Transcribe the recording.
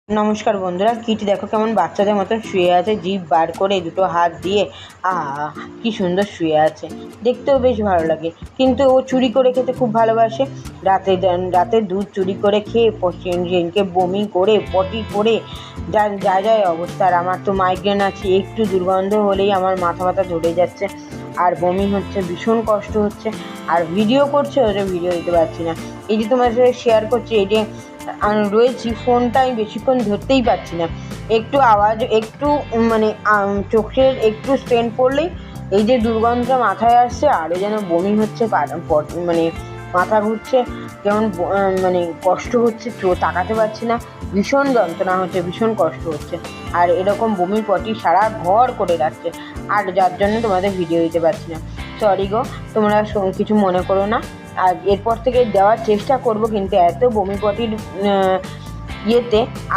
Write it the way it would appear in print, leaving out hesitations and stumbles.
নমস্কার বন্ধুরা, কিটি দেখো কেমন বাচ্চাদের মতন শুয়ে আছে, জিভ বার করে দুটো হাত দিয়ে। আহা, কি সুন্দর শুয়ে আছে, দেখতেও বেশ ভালো লাগে। কিন্তু ও চুরি করে খেতে খুব ভালোবাসে। রাতে দুধ চুরি করে খেয়ে সেদিনকে বমি করে পটি করে যায় অবস্থা। আর আমার তো মাইগ্রেন আছে, একটু দুর্গন্ধ হলেই আমার মাথা ব্যথা ধরে যাচ্ছে আর বমি হচ্ছে, ভীষণ কষ্ট হচ্ছে। আর ভিডিও করছে, ওটা ভিডিও দিতে পারছি না। এই যে তোমার সাথে শেয়ার করছি, এই যে রয়েছি, ফোনটা আমি বেশিক্ষণ ধরতেই পারছি না। একটু আওয়াজ, একটু মানে চোখের একটু স্ট্রেন পড়লেই এই যে দুর্গন্ধটা মাথায় আসছে, আরও যেন বমি হচ্ছে, মানে মাথা ঘুরছে, যেমন মানে কষ্ট হচ্ছে, তাকাতে পারছি না, ভীষণ যন্ত্রণা হচ্ছে, ভীষণ কষ্ট হচ্ছে। আর এরকম বমি পটি সারা ঘর করে রাখছে, আর যার জন্য তোমাদের ভিডিও দিতে পারছি না। সরি গো, তোমরা কিছু মনে করো না। আর এরপর থেকে দেওয়ার চেষ্টা করব, কিন্তু এত বমি পটির ইয়েতে আর